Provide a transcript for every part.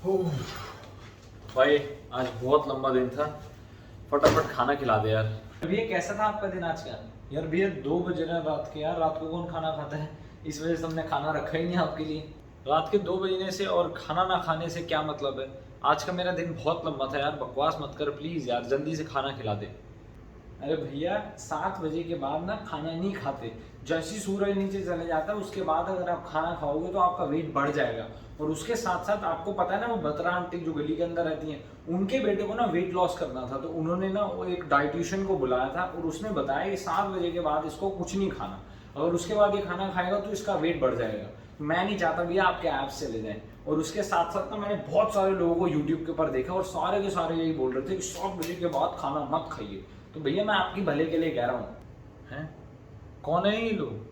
ओह, भाई आज बहुत लंबा दिन था। फटाफट खाना खिला दे यार। भैया कैसा था आपका दिन आज का? यार भैया 2 बज रहे हैं रात के। यार रात को कौन खाना खाता है? इस वजह से हमने खाना रखा ही नहीं आपके लिए। रात के 2 बजने से और खाना ना खाने से क्या मतलब है? आज का मेरा दिन बहुत लंबा था यार, बकवास मत कर प्लीज यार, जल्दी से खाना खिला दे। अरे भैया 7 बजे के बाद ना खाना नहीं खाते। जैसे ही सूरज नीचे चले जाता है उसके बाद अगर आप खाना खाओगे तो आपका वेट बढ़ जाएगा। और उसके साथ साथ आपको पता है ना, वो बत्रा आंटी जो गली के अंदर रहती हैं, उनके बेटे को ना वेट लॉस करना था, तो उन्होंने ना वो एक डाइटिशियन को बुलाया था और उसने बताया कि 7 बजे के बाद इसको कुछ नहीं खाना। अगर उसके बाद ये खाना खाएगा तो इसका वेट बढ़ जाएगा। मैं नहीं चाहता भैया आपके ऐप्स चले जाएं। और उसके साथ साथ ना मैंने बहुत सारे लोगों को यूट्यूब के ऊपर देखा और सारे के सारे यही बोल रहे थे कि 7 बजे के बाद खाना मत खाइए। तो भैया मैं आपकी भले के लिए कह रहा हूँ। हैं? कौन है ये लोग?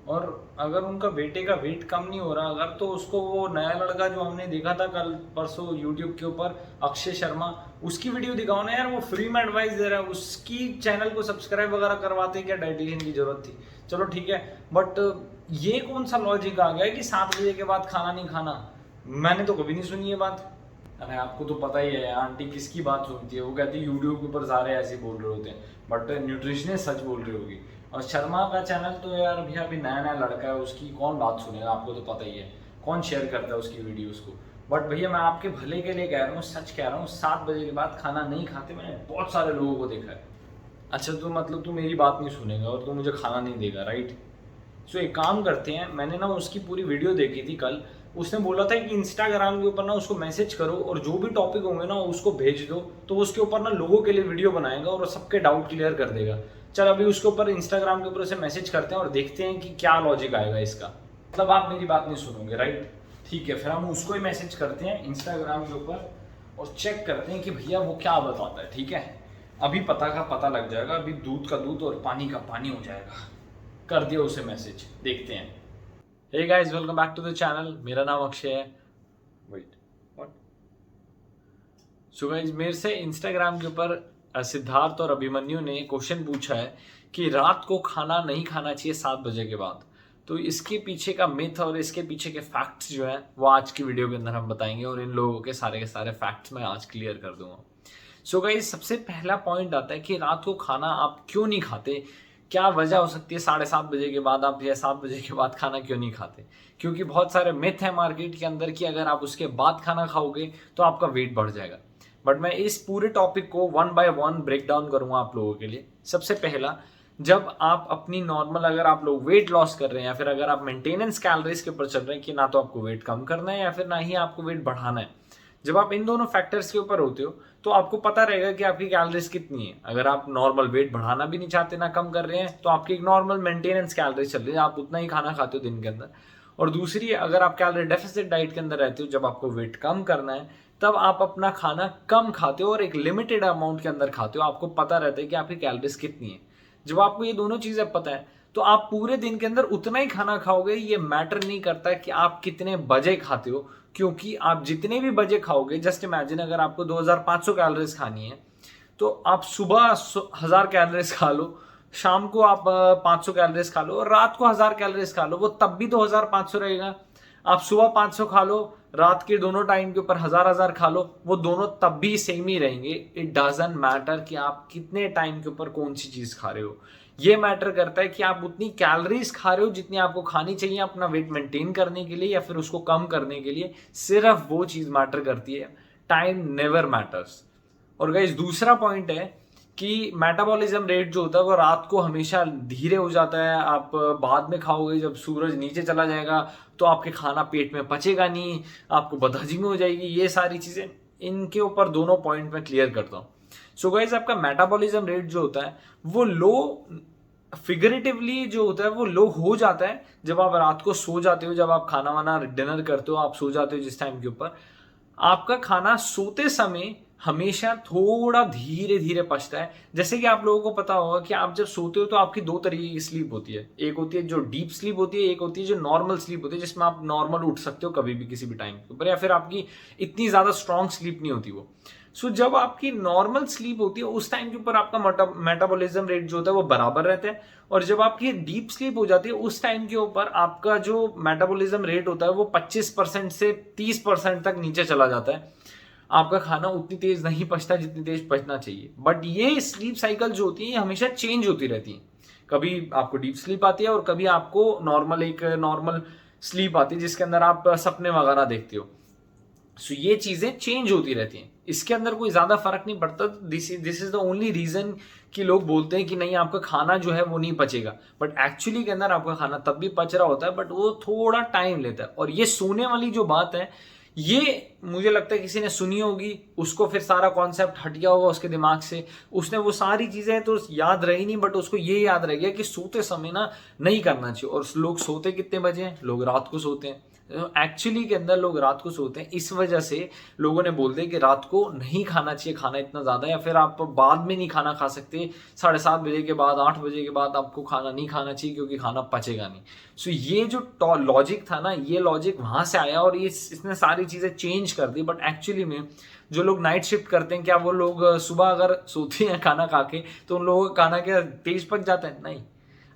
और अगर उनका बेटे का वेट कम नहीं हो रहा, अगर तो उसको वो नया लड़का जो हमने देखा था कल परसों यूट्यूब के ऊपर, अक्षय शर्मा, उसकी वीडियो दिखाओ ना यार। वो फ्री में एडवाइस दे रहा है, उसकी चैनल को सब्सक्राइब वगैरह करवाते, क्या डाइटिशियन की जरूरत थी? चलो ठीक है, बट ये कौन सा लॉजिक आ गया कि 7 बजे के बाद खाना नहीं खाना? मैंने तो कभी नहीं सुनी ये बात। अरे आपको तो पता ही है आंटी किसकी बात सुनती है। वो कहती है यूट्यूब के ऊपर सारे ऐसे बोल रहे होते हैं, बट न्यूट्रिशनिस्ट सच बोल रही होगी। और शर्मा का चैनल तो यार भैया अभी नया नया लड़का है, उसकी कौन बात सुनेगा? आपको तो पता ही है कौन शेयर करता है उसकी वीडियोस को। बट भैया मैं आपके भले के लिए कह रहा हूँ, सच कह रहा हूँ, 7 बजे के बाद खाना नहीं खाते। मैंने बहुत सारे लोगों को देखा है। अच्छा, तो मतलब तू मेरी बात नहीं सुनेगा और तू मुझे खाना नहीं देगा, राइट? सो एक काम करते हैं, मैंने ना उसकी पूरी वीडियो देखी थी कल। उसने बोला था कि इंस्टाग्राम के ऊपर ना उसको मैसेज करो और जो भी टॉपिक होंगे ना उसको भेज दो, तो उसके ऊपर ना लोगों के लिए वीडियो बनाएगा और सबके डाउट क्लियर कर देगा। चल अभी उसके ऊपर इंस्टाग्राम के ऊपर उसे मैसेज करते हैं और देखते हैं कि क्या लॉजिक आएगा इसका। मतलब आप मेरी बात नहीं सुनोगे, राइट? ठीक है, फिर हम उसको ही मैसेज करते हैं इंस्टाग्राम के ऊपर और चेक करते हैं कि भैया वो क्या बताता है। ठीक है, अभी पता का पता लग जाएगा, अभी दूध का दूध और पानी का पानी हो जाएगा। कर दिया उसे मैसेज, देखते हैं। Hey guys, welcome back to the channel. मेरा नाम अक्षय है। Wait, what? सो गाइस, मेरे से इंस्टाग्राम के ऊपर सिद्धार्थ और अभिमन्यु ने क्वेश्चन पूछा है कि रात को खाना नहीं खाना चाहिए 7 बजे के बाद। तो इसके पीछे का मिथ और इसके पीछे के फैक्ट्स जो है वो आज की वीडियो के अंदर हम बताएंगे और इन लोगों के सारे फैक्ट्स मैं आज क्लियर कर दूंगा। सो गाइस, सबसे पहला पॉइंट आता है कि रात को खाना आप क्यों नहीं खाते। क्या वजह हो सकती है 7:30 बजे के बाद आप या 7 बजे के बाद खाना क्यों नहीं खाते? क्योंकि बहुत सारे मिथ है मार्केट के अंदर कि अगर आप उसके बाद खाना खाओगे तो आपका वेट बढ़ जाएगा। बट मैं इस पूरे टॉपिक को 1 बाय 1 ब्रेक डाउन करूंगा आप लोगों के लिए। सबसे पहला, जब आप अपनी नॉर्मल, अगर आप लोग वेट लॉस कर रहे हैं या फिर अगर आप मेंटेनेंस कैलोरीज के ऊपर चल रहे हैं कि ना तो आपको वेट कम करना है या फिर ना ही आपको वेट बढ़ाना है, जब आप इन दोनों फैक्टर्स के ऊपर होते हो तो आपको पता रहेगा कि आपकी कैलोरीज कितनी है। अगर आप नॉर्मल वेट बढ़ाना भी नहीं चाहते ना कम कर रहे हैं तो आपकी एक नॉर्मल मेंटेनेंस कैलोरीज चल रही है, आप उतना ही खाना खाते हो दिन के अंदर। और दूसरी, अगर आप कैलोरी डेफिसिट डाइट के अंदर रहते हो, जब आपको वेट कम करना है तब आप अपना खाना कम खाते हो और एक लिमिटेड अमाउंट के अंदर खाते हो। आपको पता रहता है कि आपकी कैलोरीज कितनी है। जब आपको ये दोनों चीजें पता है तो आप पूरे दिन के अंदर उतना ही खाना खाओगे। ये मैटर नहीं करता कि आप कितने बजे खाते हो, क्योंकि आप जितने भी बजे खाओगे, जस्ट इमेजिन अगर आपको 2500 कैलोरीज खानी है तो आप सुबह 1000 कैलोरीज खा लो, शाम को आप 500 कैलोरीज खा लो और रात को 1000 कैलोरीज खा लो, वो तब भी तो 1500 रहेगा। आप सुबह 500 खा लो, रात के दोनों टाइम के ऊपर 1000 खा लो, वो दोनों तब भी सेम ही रहेंगे। इट डजंट मैटर कि आप कितने टाइम के ऊपर कौन सी चीज खा रहे हो। ये मैटर करता है कि आप उतनी कैलोरीज खा रहे हो जितनी आपको खानी चाहिए अपना वेट मेंटेन करने के लिए या फिर उसको कम करने के लिए। सिर्फ वो चीज मैटर करती है, टाइम नेवर मैटर्स। और गाइस, दूसरा पॉइंट है कि मेटाबॉलिज्म रेट जो होता है वो रात को हमेशा धीरे हो जाता है। आप बाद में खाओगे, जब सूरज नीचे चला जाएगा तो आपके खाना पेट में पचेगा नहीं, आपको बदहजमी हो जाएगी। ये सारी चीजें, इनके ऊपर दोनों पॉइंट में क्लियर करता हूँ। सो गाइस, आपका मेटाबॉलिज्म रेट जो होता है वो लो, फिगरेटिवली जो होता है वो लो हो जाता है जब आप रात को सो जाते हो। जब आप खाना वाना डिनर करते हो, आप सो जाते हो जिस टाइम के ऊपर, आपका खाना सोते समय हमेशा थोड़ा धीरे धीरे पचता है। जैसे कि आप लोगों को पता होगा कि आप जब सोते हो तो आपकी दो तरीके की स्लीप होती है। एक होती है जो डीप स्लीप होती है, एक होती है जो नॉर्मल स्लीप होती है, जिसमें आप नॉर्मल उठ सकते हो कभी भी किसी भी टाइम के ऊपर, या फिर आपकी इतनी ज्यादा स्ट्रॉन्ग स्लीप नहीं होती वो। सो जब आपकी नॉर्मल स्लीप होती है उस टाइम के ऊपर आपका मेटाबॉलिज्म रेट जो होता है वो बराबर रहता है, और जब आपकी डीप स्लीप हो जाती है उस टाइम के ऊपर आपका जो मेटाबॉलिज्म रेट होता है वो 25% से 30% तक नीचे चला जाता है। आपका खाना उतनी तेज नहीं पचता जितनी तेज पचना चाहिए। बट ये स्लीप साइकिल जो होती है ये हमेशा चेंज होती रहती है। कभी आपको डीप स्लीप आती है और कभी आपको नॉर्मल स्लीप आती है जिसके अंदर आप सपने वगैरह देखते हो। सो ये चीजें चेंज होती रहती हैं, इसके अंदर कोई ज्यादा फर्क नहीं पड़ता। This is the only reason कि लोग बोलते हैं कि नहीं आपका खाना जो है वो नहीं पचेगा, बट एक्चुअली के अंदर आपका खाना तब भी पच रहा होता है, बट वो थोड़ा टाइम लेता है। और ये सोने वाली जो बात है ये मुझे लगता है किसी ने सुनी होगी, उसको फिर सारा कॉन्सेप्ट हट गया होगा उसके दिमाग से, उसने वो सारी चीजें तो याद रही नहीं, बट उसको ये याद रह गया कि सोते समय ना नहीं करना चाहिए। और लोग सोते कितने बजे हैं? लोग रात को सोते हैं। एक्चुअली के अंदर लोग रात को सोते हैं, इस वजह से लोगों ने बोल दिया कि रात को नहीं खाना चाहिए खाना इतना ज़्यादा, या फिर आप बाद में नहीं खाना खा सकते, 7:30 बजे के बाद 8 बजे के बाद आपको खाना नहीं खाना चाहिए क्योंकि खाना पचेगा नहीं। सो ये जो लॉजिक था ना, ये लॉजिक वहाँ से आया और ये इसने सारी चीज़ें चेंज कर दी। बट एक्चुअली में जो लोग नाइट शिफ्ट करते हैं, क्या वो लोग सुबह अगर सोते हैं खाना खा के तो उन लोगों का खाना क्या तेज पच जाता है? नहीं,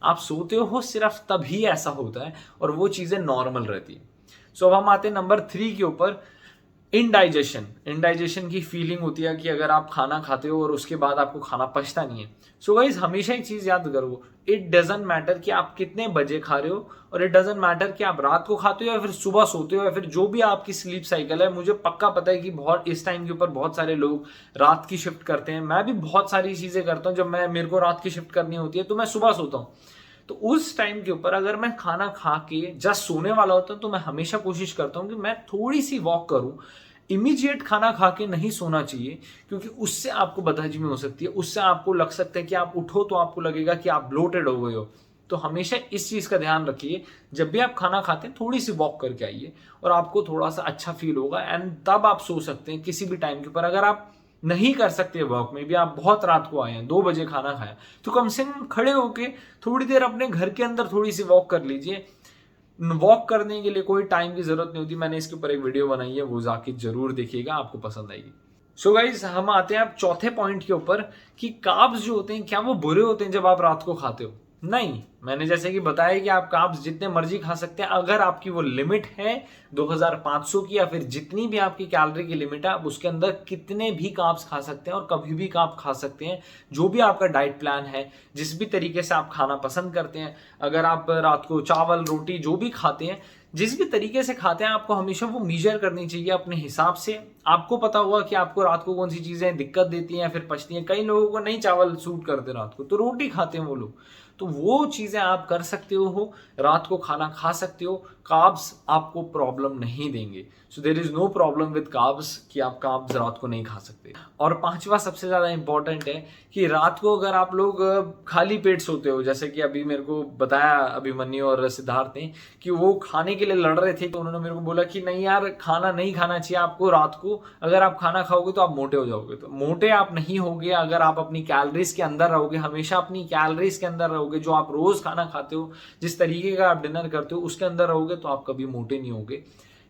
आप सोते हो सिर्फ तभी ऐसा होता है और वो चीज़ें नॉर्मल रहती है। सो अब हम आते हैं नंबर 3 के ऊपर, इंडाइजेशन की फीलिंग होती है कि अगर आप खाना खाते हो और उसके बाद आपको खाना पचता नहीं है। सो गाइस हमेशा एक चीज याद करो, इट डजंट मैटर कि आप कितने बजे खा रहे हो, और इट डजंट मैटर कि आप रात को खाते हो या फिर सुबह सोते हो या फिर जो भी आपकी स्लीप साइकिल है। मुझे पक्का पता है कि बहुत इस टाइम के ऊपर बहुत सारे लोग रात की शिफ्ट करते हैं, मैं भी बहुत सारी चीजें करता हूँ। जब मेरे को रात की शिफ्ट करनी होती है तो मैं सुबह सोता हूँ, तो उस टाइम के ऊपर अगर मैं खाना खा के जस्ट सोने वाला होता हूं तो मैं हमेशा कोशिश करता हूं कि मैं थोड़ी सी वॉक करूं। इमीडिएट खाना खा के नहीं सोना चाहिए, क्योंकि उससे आपको बदहजमी हो सकती है, उससे आपको लग सकता है कि आप उठो तो आपको लगेगा कि आप ब्लोटेड हो गए हो। तो हमेशा इस चीज का ध्यान रखिए, जब भी आप खाना खाते हैं थोड़ी सी वॉक करके आइए और आपको थोड़ा सा अच्छा फील होगा, एंड तब आप सो सकते हैं किसी भी टाइम के ऊपर। अगर आप नहीं कर सकते वॉक में भी, आप बहुत रात को आए हैं 2 बजे खाना खाया, तो कम से कम खड़े होके थोड़ी देर अपने घर के अंदर थोड़ी सी वॉक कर लीजिए। वॉक करने के लिए कोई टाइम की जरूरत नहीं होती, मैंने इसके ऊपर एक वीडियो बनाई है, वो जाके जरूर देखिएगा, आपको पसंद आएगी। सो गाइज हम आते हैं अब चौथे पॉइंट के ऊपर कि कार्ब्स जो होते हैं क्या वो बुरे होते हैं जब आप रात को खाते हो? नहीं, मैंने जैसे कि बताया कि आप कार्ब्स जितने मर्जी खा सकते हैं, अगर आपकी वो लिमिट है 2500 की या फिर जितनी भी आपकी कैलोरी की लिमिट है, आप उसके अंदर कितने भी कार्ब्स खा सकते हैं और कभी भी कार्ब खा सकते हैं। जो भी आपका डाइट प्लान है, जिस भी तरीके से आप खाना पसंद करते हैं, अगर आप रात को चावल रोटी जो भी खाते हैं, जिस भी तरीके से खाते हैं, आपको हमेशा वो मीजर करनी चाहिए अपने हिसाब से। आपको पता होगा कि आपको रात को कौन सी चीजें दिक्कत देती हैं या फिर पचती हैं। कई लोगों को नहीं चावल सूट करते रात को, तो रोटी खाते हैं वो लोग, तो वो चीजें आप कर सकते हो, रात को खाना खा सकते हो। कार्ब्स आपको प्रॉब्लम नहीं देंगे, so there is no problem with carbs कि आप कार्ब्स रात को नहीं खा सकते। और पांचवा सबसे ज्यादा इंपॉर्टेंट है कि रात को अगर आप लोग खाली पेट सोते हो, जैसे कि अभी मेरे को बताया अभिमन्यु और सिद्धार्थ ने कि वो खाने के लिए लड़ रहे थे, तो उन्होंने मेरे को बोला कि नहीं यार खाना नहीं खाना चाहिए आपको रात को, अगर आप खाना खाओगे तो आप मोटे हो जाओगे। तो मोटे आप नहीं होगे अगर आप अपनी कैलोरीज के अंदर रहोगे, हमेशा अपनी कैलोरीज के अंदर रहोगे। जो आप रोज खाना खाते हो, जिस तरीके का आप डिनर करते हो, उसके अंदर रहोगे तो आप कभी मोटे नहीं होगे।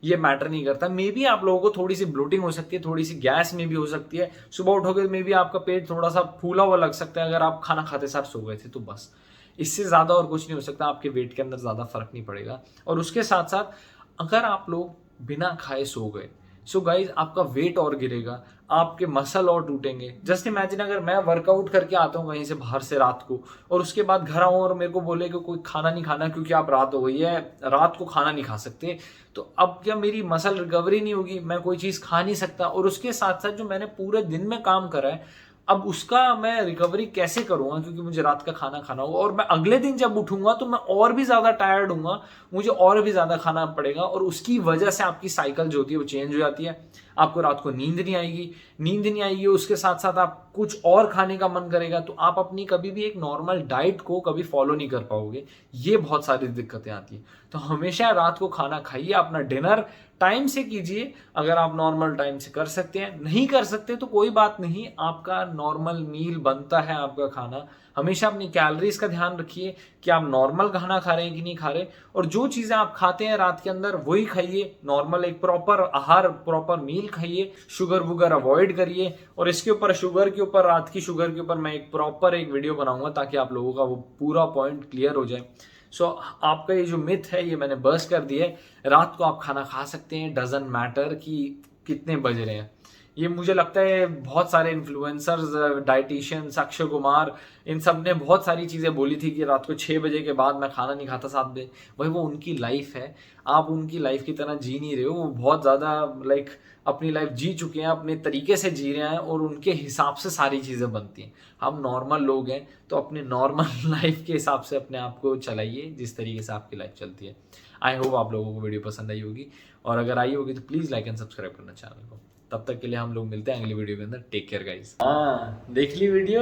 ये मैटर नहीं करता। मे बी आप लोगों को थोड़ी सी ब्लोटिंग हो सकती है, थोड़ी सी गैस में भी हो सकती है, सुबह उठोगे मे बी आपका पेट थोड़ा सा फूला हुआ लग सकता है अगर आप खाना खाते साथ सो गए थे, तो बस इससे ज्यादा और कुछ नहीं हो सकता। आपके वेट के अंदर ज्यादा फर्क नहीं पड़ेगा। और उसके साथ साथ अगर आप लोग बिना खाए सो गए, सो गाइज आपका वेट और गिरेगा, आपके मसल और टूटेंगे। जस्ट इमेजिन अगर मैं वर्कआउट करके आता हूँ कहीं से बाहर से रात को, और उसके बाद घर आऊँ और मेरे को बोले कि कोई खाना नहीं खाना क्योंकि आप रात हो गई है, रात को खाना नहीं खा सकते, तो अब क्या मेरी मसल रिकवरी नहीं होगी? मैं कोई चीज़ खा नहीं सकता। और उसके साथ साथ जो मैंने पूरे दिन में काम करा है, अब उसका मैं रिकवरी कैसे करूंगा? क्योंकि मुझे रात का खाना खाना होगा और मैं अगले दिन जब उठूंगा तो मैं और भी ज्यादा टायर्ड हूंगा, मुझे और भी ज्यादा खाना पड़ेगा, और उसकी वजह से आपकी साइकिल जो होती है वो चेंज हो जाती है। आपको रात को नींद नहीं आएगी, उसके साथ साथ आप कुछ और खाने का मन करेगा, तो आप अपनी कभी भी एक नॉर्मल डाइट को कभी फॉलो नहीं कर पाओगे। ये बहुत सारी दिक्कतें आती है। तो हमेशा रात को खाना खाइए, अपना डिनर टाइम से कीजिए। अगर आप नॉर्मल टाइम से कर सकते हैं, नहीं कर सकते तो कोई बात नहीं, आपका नॉर्मल मील बनता है आपका खाना, हमेशा अपनी कैलोरीज का ध्यान रखिए कि आप नॉर्मल खाना खा रहे हैं कि नहीं खा रहे, और जो चीज़ें आप खाते हैं रात के अंदर वही खाइए, नॉर्मल एक प्रॉपर आहार, प्रॉपर मील खाइए, शुगर वुगर अवॉइड करिए। और इसके ऊपर, शुगर के ऊपर, रात की शुगर के ऊपर मैं एक प्रॉपर एक वीडियो बनाऊंगा ताकि आप लोगों का वो पूरा पॉइंट क्लियर हो जाए। सो आपका ये जो मिथ है ये मैंने बर्स्ट कर दिया है। रात को आप खाना खा सकते हैं, डजंट मैटर कि कितने बज रहे हैं। ये मुझे लगता है बहुत सारे इन्फ्लुएंसर्स, डाइटिशियंस, अक्षय कुमार, इन सब ने बहुत सारी चीज़ें बोली थी कि रात को 6 बजे के बाद मैं खाना नहीं खाता 7 बजे। भाई वो उनकी लाइफ है, आप उनकी लाइफ की तरह जी नहीं रहे हो। वो बहुत ज़्यादा लाइक अपनी लाइफ जी चुके हैं, अपने तरीके से जी रहे हैं और उनके हिसाब से सारी चीज़ें बनती हैं। हम नॉर्मल लोग हैं तो अपने नॉर्मल लाइफ के हिसाब से अपने आप को चलाइए जिस तरीके से आपकी लाइफ चलती है। आई होप आप लोगों को वीडियो पसंद आई होगी, और अगर आई होगी तो प्लीज़ लाइक एंड सब्सक्राइब करना चैनल को। तब तक के लिए हम लोग मिलते हैं अगली वीडियो के अंदर। Take care guys. हाँ, देख ली वीडियो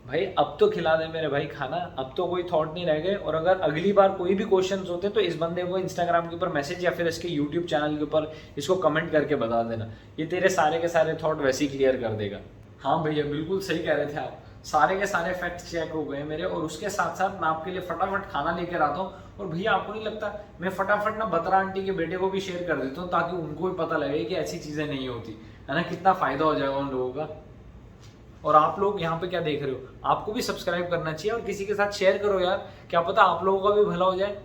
भाई, अब तो खिला दे मेरे भाई खाना, अब तो कोई थॉट नहीं रह गए। और अगर अगली बार कोई भी क्वेश्चंस होते तो इस बंदे को इंस्टाग्राम के ऊपर मैसेज या फिर इसके यूट्यूब चैनल के ऊपर इसको कमेंट करके बता देना, ये तेरे सारे के सारे थॉट वैसे ही क्लियर कर देगा। हाँ भैया, बिल्कुल सही कह रहे थे आप, सारे के सारे फैक्ट्स चेक हो गए मेरे। और उसके साथ साथ मैं आपके लिए फटाफट खाना लेकर आता हूँ। और भैया आपको नहीं लगता मैं फटाफट ना बत्रा आंटी के बेटे को भी शेयर कर देता हूँ ताकि उनको भी पता लगे कि ऐसी चीज़ें नहीं होती है ना, कितना फ़ायदा हो जाएगा उन लोगों का। और आप लोग यहाँ पे क्या देख रहे हो, आपको भी सब्सक्राइब करना चाहिए और किसी के साथ शेयर करो यार, क्या पता आप लोगों का भी भला हो जाए।